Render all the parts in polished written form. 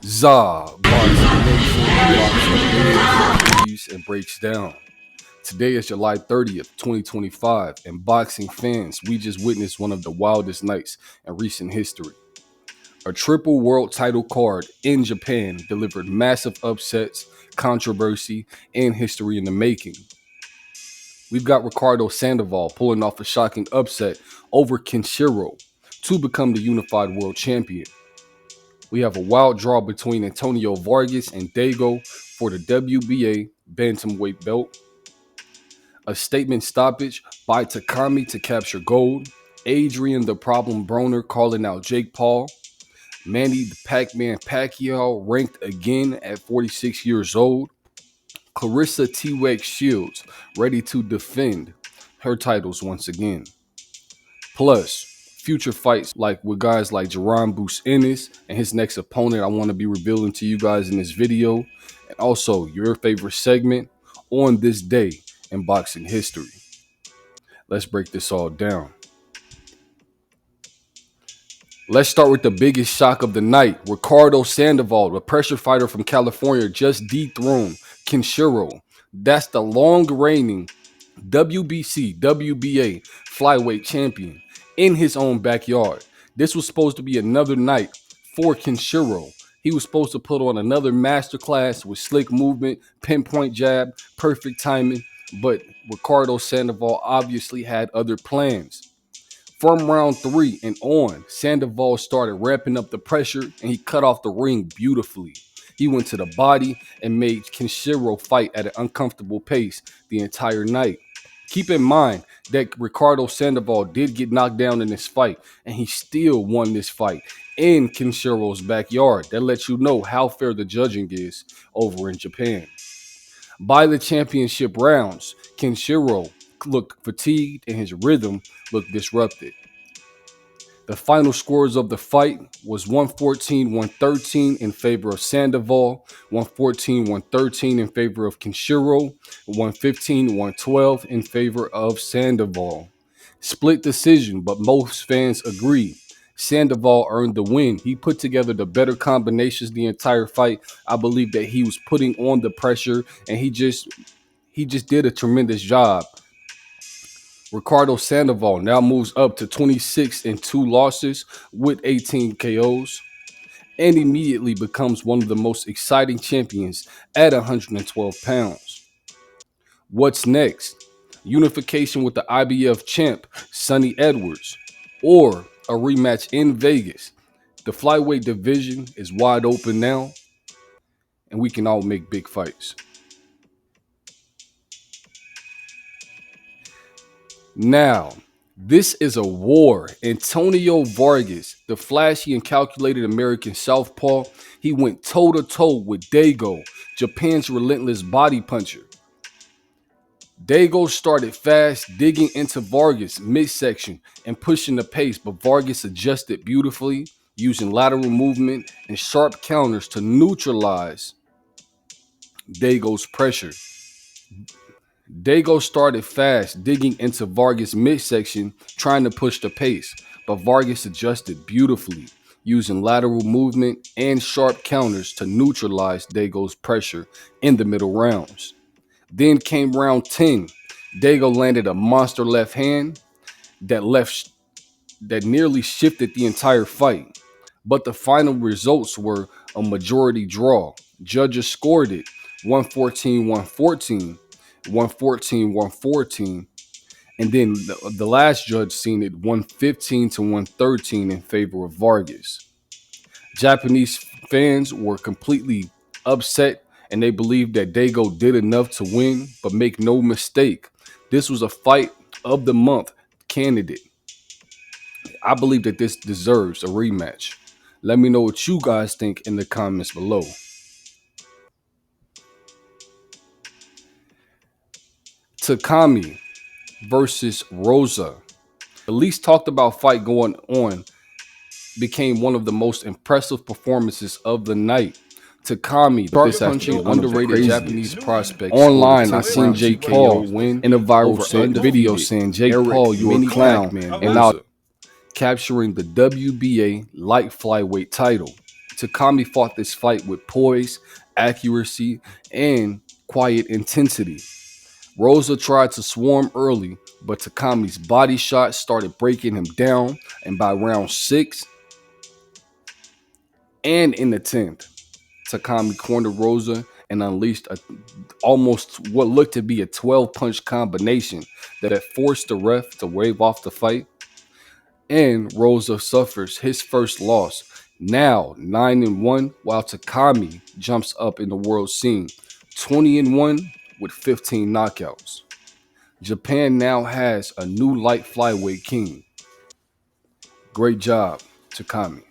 ZABoxingNation believes and breaks down. Today is July 30th, 2025, and boxing fans, we just witnessed one of the wildest nights in recent history. A triple world title card in Japan delivered massive upsets, controversy, and history in the making. We've got Ricardo Sandoval pulling off a shocking upset over Kenshiro to become the unified world champion. We have a wild draw between Antonio Vargas and Dago for the WBA bantamweight belt. A statement stoppage by Takami to capture gold. Adrian the Problem Broner calling out Jake Paul. Manny the Pac-Man Pacquiao ranked again at 46 years old. Clarissa T-Rex Shields ready to defend her titles once again. Plus, future fights like with guys like Jaron Ennis and his next opponent I want to be revealing to you guys in this video. And also your favorite segment on this day in boxing history. Let's break this all down. Let's start with the biggest shock of the night. Ricardo Sandoval, the pressure fighter from California, just dethroned Kenshiro. That's the long reigning WBC, WBA flyweight champion in his own backyard. This was supposed to be another night for Kenshiro. He was supposed to put on another masterclass with slick movement, pinpoint jab, perfect timing, but Ricardo Sandoval obviously had other plans. From round 3 and on, Sandoval started ramping up the pressure and he cut off the ring beautifully. He went to the body and made Kenshiro fight at an uncomfortable pace the entire night. Keep in mind that Ricardo Sandoval did get knocked down in this fight and he still won this fight in Kenshiro's backyard. That lets you know how fair the judging is over in Japan. By the championship rounds, Kenshiro looked fatigued and his rhythm looked disrupted. The final scores of the fight was 114-113 in favor of Sandoval, 114-113 in favor of Kenshiro, 115-112 in favor of Sandoval. Split decision, but most fans agree Sandoval earned the win. He put together the better combinations the entire fight. I believe that he was putting on the pressure and he just did a tremendous job. Ricardo Sandoval now moves up to 26-2 losses with 18 KOs and immediately becomes one of the most exciting champions at 112 pounds. What's next? Unification with the IBF champ, Sonny Edwards, or a rematch in Vegas? The flyweight division is wide open now, and we can all make big fights. Now, this is a war. Antonio Vargas, the flashy and calculated American southpaw, he went toe-to-toe with Dago, Japan's relentless body puncher. Dago started fast, digging into Vargas' midsection and pushing the pace, but Vargas adjusted beautifully, using lateral movement and sharp counters to neutralize Dago's pressure. Dago started fast, digging into Vargas' midsection, trying to push the pace, but Vargas adjusted beautifully, using lateral movement and sharp counters to neutralize Dago's pressure in the middle rounds. Then came round 10. Dago landed a monster left hand that nearly shifted the entire fight, but the final results were a majority draw. Judges scored it 114-114. 114-114, and then the last judge seen it 115-113 in favor of Vargas. Japanese fans were completely upset and they believed that Dago did enough to win, but make no mistake, this was a fight of the month candidate. I believe that this deserves a rematch. Let me know what you guys think in the comments below. Takami versus Rosa. The least talked about fight going on became one of the most impressive performances of the night. Takami, this punching underrated Japanese prospect. Online, I seen Jake Paul win in a viral video saying, "Jake Paul, you a clown," and now capturing the WBA light flyweight title. Takami fought this fight with poise, accuracy, and quiet intensity. Rosa tried to swarm early, but Takami's body shots started breaking him down, and by round 6 and in the 10th, Takami cornered Rosa and unleashed almost what looked to be a 12-punch combination that forced the ref to wave off the fight. And Rosa suffers his first loss, now 9-1, while Takami jumps up in the world scene, 20-1 with 15 knockouts. Japan now has a new light flyweight king. Great job, Takami.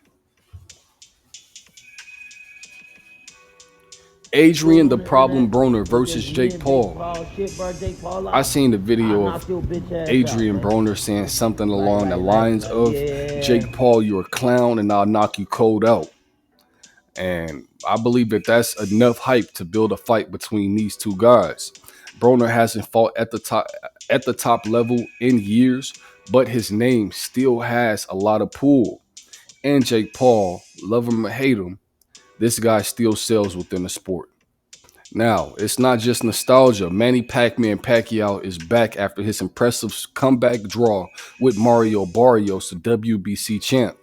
Adrian the Problem Broner versus Jake Paul. I seen the video of Adrian Broner saying something along the lines of, Jake Paul, you're a clown and I'll knock you cold out. And I believe that that's enough hype to build a fight between these two guys. Broner hasn't fought at the top level in years, but his name still has a lot of pull. And Jake Paul, love him or hate him, this guy still sells within the sport. Now, it's not just nostalgia. Manny Pac-Man Pacquiao is back after his impressive comeback draw with Mario Barrios, the WBC champ.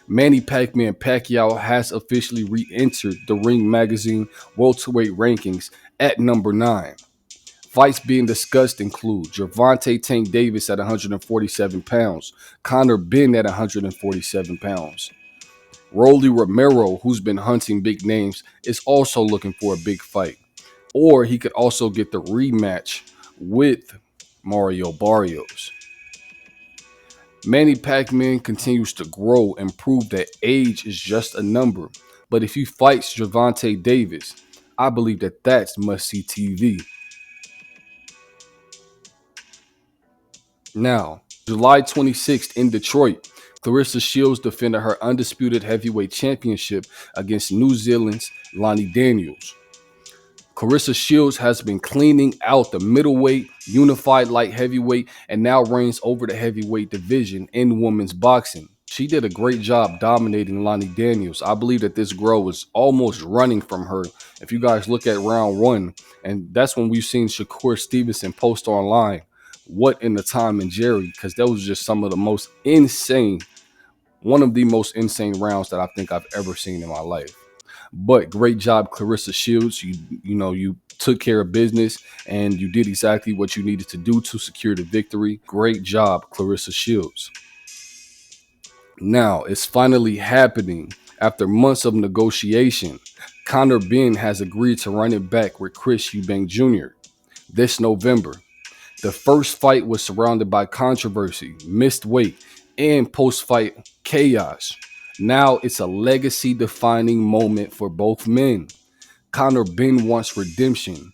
Manny Pac-Man Pacquiao has officially re-entered the Ring Magazine welterweight rankings at number 9. Fights being discussed include Gervonta Tank Davis at 147 pounds, Conor Benn at 147 pounds. Rolly Romero, who's been hunting big names, is also looking for a big fight. Or he could also get the rematch with Mario Barrios. Manny Pac-Man continues to grow and prove that age is just a number. But if he fights Gervonta Davis, I believe that that's must-see TV. Now, July 26th in Detroit, Clarissa Shields defended her undisputed heavyweight championship against New Zealand's Lonnie Daniels. Clarissa Shields has been cleaning out the middleweight, unified light heavyweight, and now reigns over the heavyweight division in women's boxing. She did a great job dominating Lonnie Daniels. I believe that this girl was almost running from her. If you guys look at round 1, and that's when we've seen Shakur Stevenson post online, what in the Tom and Jerry, because that was just some of the most insane, one of the most insane rounds that I think I've ever seen in my life. But great job, Clarissa Shields. You took care of business and you did exactly what you needed to do to secure the victory. Great job, Clarissa Shields. Now, it's finally happening. After months of negotiation, Conor Benn has agreed to run it back with Chris Eubank Jr. this November. The first fight was surrounded by controversy, missed weight, and post-fight chaos. Now it's a legacy-defining moment for both men. Conor Benn wants redemption,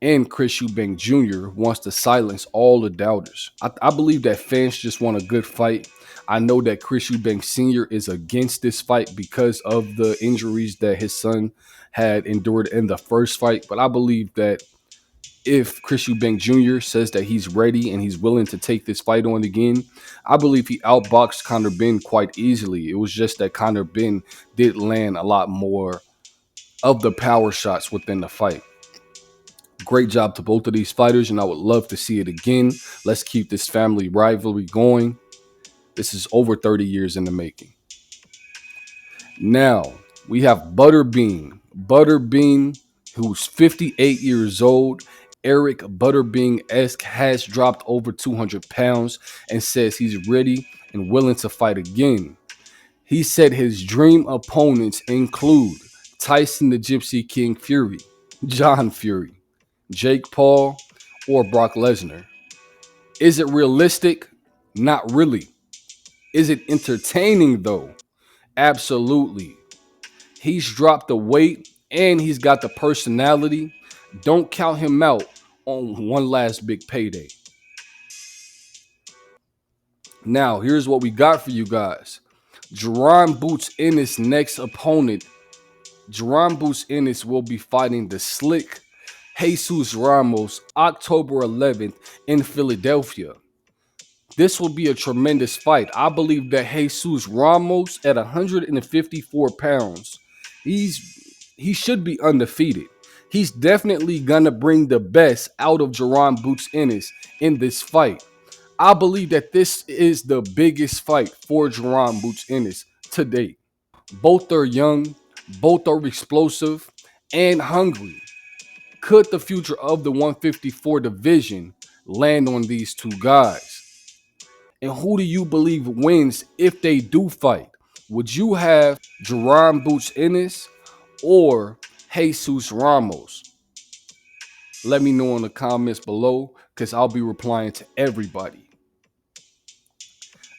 and Chris Eubank Jr. wants to silence all the doubters. I believe that fans just want a good fight. I know that Chris Eubank Sr. is against this fight because of the injuries that his son had endured in the first fight, but I believe that if Chris Eubank Jr. says that he's ready and he's willing to take this fight on again, I believe he outboxed Conor Benn quite easily. It was just that Conor Benn did land a lot more of the power shots within the fight. Great job to both of these fighters, and I would love to see it again. Let's keep this family rivalry going. This is over 30 years in the making. Now, we have Butterbean. Butterbean, who's 58 years old. Eric Butterbean-esque has dropped over 200 pounds and says he's ready and willing to fight again. He said his dream opponents include Tyson the Gypsy King Fury, John Fury, Jake Paul, or Brock Lesnar. Is it realistic? Not really. Is it entertaining though? Absolutely. He's dropped the weight and he's got the personality. Don't count him out on one last big payday. Now, here's what we got for you guys. Jaron Boots Ennis' next opponent. Jaron Boots Ennis will be fighting the slick Jesus Ramos October 11th in Philadelphia. This will be a tremendous fight. I believe that Jesus Ramos at 154 pounds he should be undefeated. He's definitely gonna bring the best out of Jaron Boots Ennis in this fight. I believe that this is the biggest fight for Jaron Boots Ennis to date. Both are young, both are explosive and hungry. Could the future of the 154 division land on these two guys? And who do you believe wins if they do fight? Would you have Jaron Boots Ennis or Jesus Ramos? Let me know in the comments below because I'll be replying to everybody.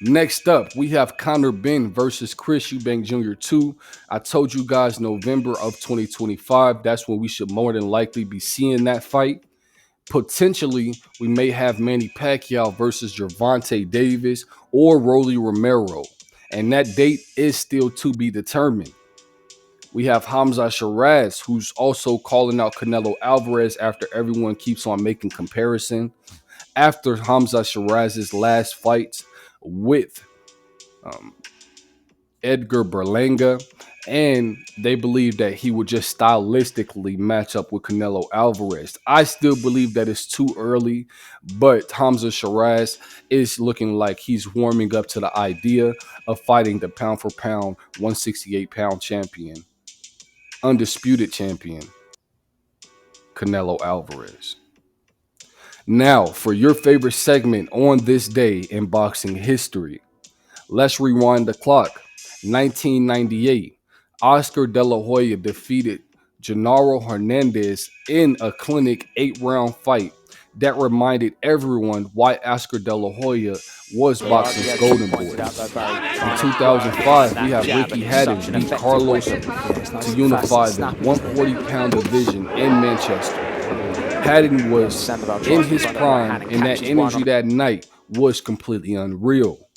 Next up, we have Conor Benn versus Chris Eubank Jr. 2. I told you guys November of 2025. That's when we should more than likely be seeing that fight. Potentially, we may have Manny Pacquiao versus Gervonta Davis or Rolly Romero. And that date is still to be determined. We have Hamza Shiraz, who's also calling out Canelo Alvarez after everyone keeps on making comparison. After Hamza Shiraz's last fights with Edgar Berlanga, and they believe that he would just stylistically match up with Canelo Alvarez. I still believe that it's too early, but Hamza Shiraz is looking like he's warming up to the idea of fighting the pound for pound 168-pound champion, undisputed champion, Canelo Alvarez. Now, for your favorite segment on this day in boxing history, let's rewind the clock. 1998, Oscar De La Hoya defeated Genaro Hernandez in a clinic 8-round fight that reminded everyone why Oscar De La Hoya was boxing's golden boy. In 2005, we have Ricky Hatton beat Carlos to unify the 140-pound division in Manchester. Hatton was in his prime, and that energy that night was completely unreal.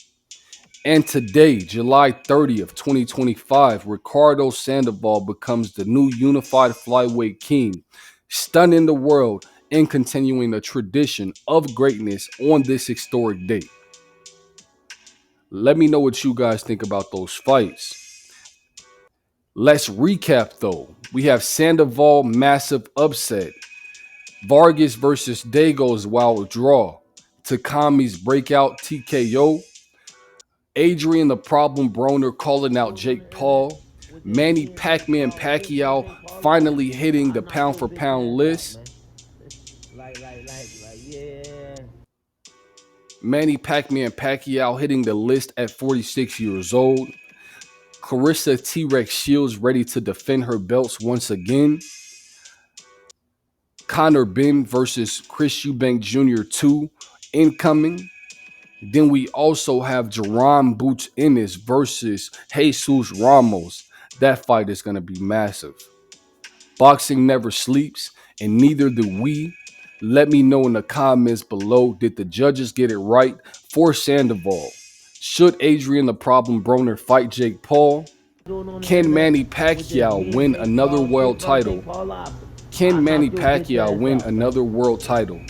And today, July 30th, 2025, Ricardo Sandoval becomes the new unified flyweight king, stunning the world and continuing the tradition of greatness on this historic date. Let me know what you guys think about those fights. Let's recap though. We have Sandoval massive upset, Vargas versus Dago's wild draw, Takami's breakout TKO, Adrian the Problem Broner calling out Jake Paul, Manny Pac-Man Pacquiao finally hitting the pound for pound list, Manny Pac-Man Pacquiao hitting the list at 46 years old, Clarissa T-Rex Shields ready to defend her belts once again, Conor Benn versus Chris Eubank Jr. 2 incoming. Then we also have Jaron Boots Ennis versus Jesus Ramos. That fight is going to be massive. Boxing never sleeps, and neither do we. Let me know in the comments below, did the judges get it right for Sandoval? Should Adrian the Problem Broner fight Jake Paul? Can Manny Pacquiao win another world title? Can Manny Pacquiao win another world title?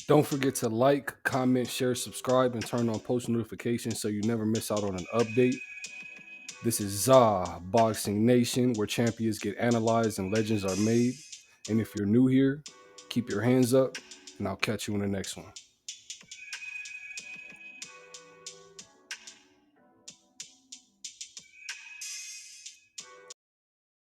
Don't forget to like, comment, share, subscribe, and turn on post notifications so you never miss out on an update. This is ZABoxingNation, where champions get analyzed and legends are made. And if you're new here, keep your hands up, and I'll catch you in the next one.